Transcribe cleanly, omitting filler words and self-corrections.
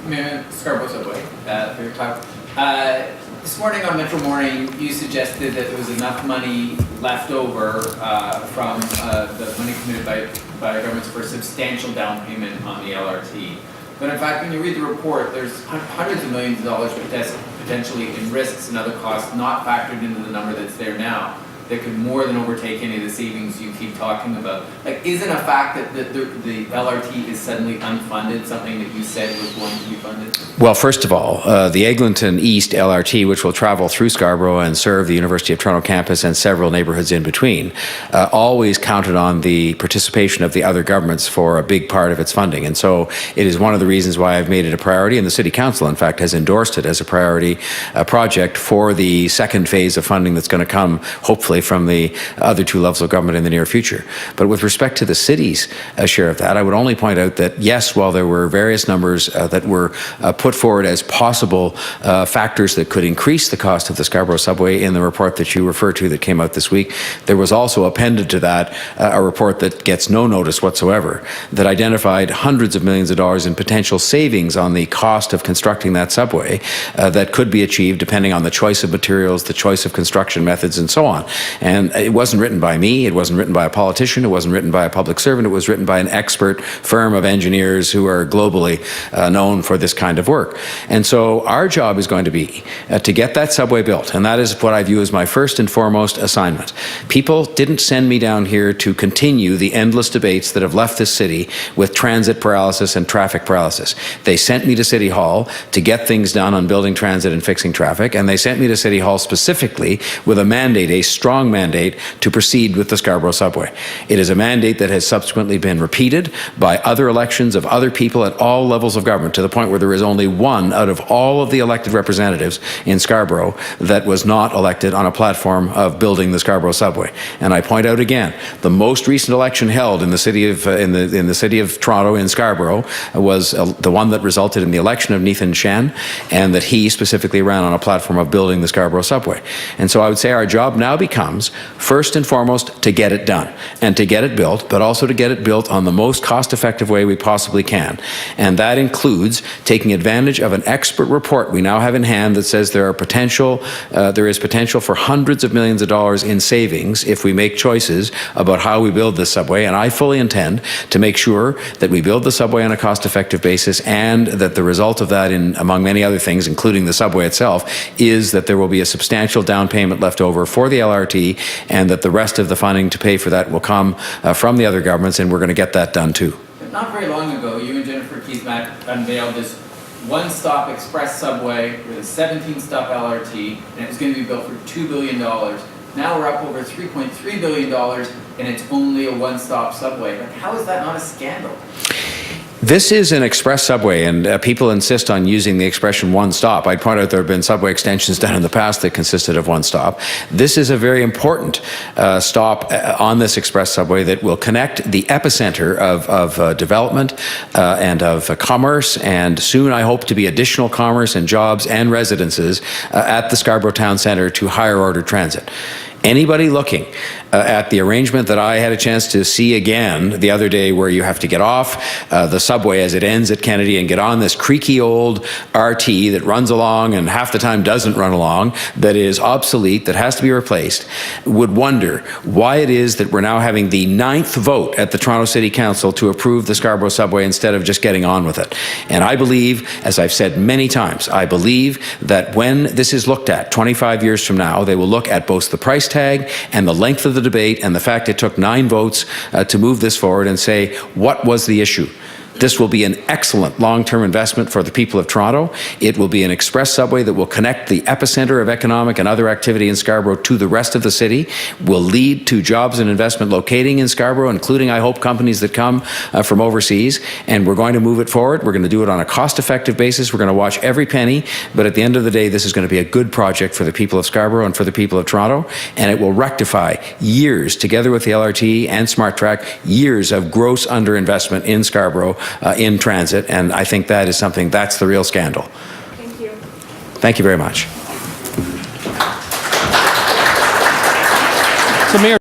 Scarborough Subway, for your talk. This morning on Metro Morning, you suggested that there was enough money left over from the money committed by governments for a substantial down payment on the LRT. But in fact, when you read the report, there's hundreds of millions of dollars potentially in risks and other costs not factored into the number that's there now that could more than overtake any of the savings you keep talking about. Like, isn't a fact that the LRT is suddenly unfunded something that you said was going to be funded? Well, first of all, the Eglinton East LRT, which will travel through Scarborough and serve the University of Toronto campus and several neighbourhoods in between, always counted on the participation of the other governments for a big part of its funding. And so it is one of the reasons why I've made it a priority, and the City Council, in fact, has endorsed it as a priority project for the second phase of funding that's going to come, hopefully, from the other two levels of government in the near future. But with respect to the city's share of that, I would only point out that, yes, while there were various numbers that were put forward as possible factors that could increase the cost of the Scarborough Subway in the report that you refer to that came out this week, there was also appended to that a report that gets no notice whatsoever that identified hundreds of millions of dollars in potential savings on the cost of constructing that subway that could be achieved depending on the choice of materials, the choice of construction methods, and so on. And it wasn't written by me, it wasn't written by a politician, it wasn't written by a public servant, it was written by an expert firm of engineers who are globally known for this kind of work. And so our job is going to be to get that subway built, and that is what I view as my first and foremost assignment. People didn't send me down here to continue the endless debates that have left this city with transit paralysis and traffic paralysis. They sent me to City Hall to get things done on building transit and fixing traffic, and they sent me to City Hall specifically with a mandate, a strong mandate, to proceed with the Scarborough Subway. It is a mandate that has subsequently been repeated by other elections of other people at all levels of government, to the point where there is only one out of all of the elected representatives in Scarborough that was not elected on a platform of building the Scarborough Subway. And I point out again, the most recent election held in the city of in the city of Toronto in Scarborough was the one that resulted in the election of Nathan Shen, and that he specifically ran on a platform of building the Scarborough Subway. And so I would say our job now becomes, first and foremost, to get it done and to get it built, but also to get it built on the most cost-effective way we possibly can. And that includes taking advantage of an expert report we now have in hand that says there is potential for hundreds of millions of dollars in savings if we make choices about how we build this subway. And I fully intend to make sure that we build the subway on a cost-effective basis, and that the result of that, among many other things, including the subway itself, is that there will be a substantial down payment left over for the LRT, and that the rest of the funding to pay for that will come from the other governments, and we're going to get that done too. Not very long ago, you and Jennifer Keesmack unveiled this one-stop express subway with a 17-stop LRT, and it was going to be built for $2 billion. Now we're up over $3.3 billion, and it's only a one-stop subway. Like, how is that not a scandal? This is an express subway, and people insist on using the expression one stop. I'd point out there have been subway extensions done in the past that consisted of one stop. This is a very important stop on this express subway that will connect the epicenter of development and of commerce, and soon I hope to be additional commerce and jobs and residences at the Scarborough Town Centre to higher order transit. Anybody looking at the arrangement that I had a chance to see again the other day, where you have to get off the subway as it ends at Kennedy and get on this creaky old RT that runs along and half the time doesn't run along, that is obsolete, that has to be replaced, would wonder why it is that we're now having the 9th vote at the Toronto City Council to approve the Scarborough Subway instead of just getting on with it. And I believe, as I've said many times, I believe that when this is looked at 25 years from now, they will look at both the price tag and the length of the debate and the fact it took 9 votes to move this forward, and say, what was the issue? This will be an excellent long-term investment for the people of Toronto. It will be an express subway that will connect the epicenter of economic and other activity in Scarborough to the rest of the city, will lead to jobs and investment locating in Scarborough, including, I hope, companies that come from overseas. And we're going to move it forward. We're going to do it on a cost-effective basis. We're going to watch every penny. But at the end of the day, this is going to be a good project for the people of Scarborough and for the people of Toronto. And it will rectify years, together with the LRT and Smart Track, years of gross underinvestment in Scarborough in transit, and I think that is something, that's the real scandal. Thank you. Thank you very much. So, Mayor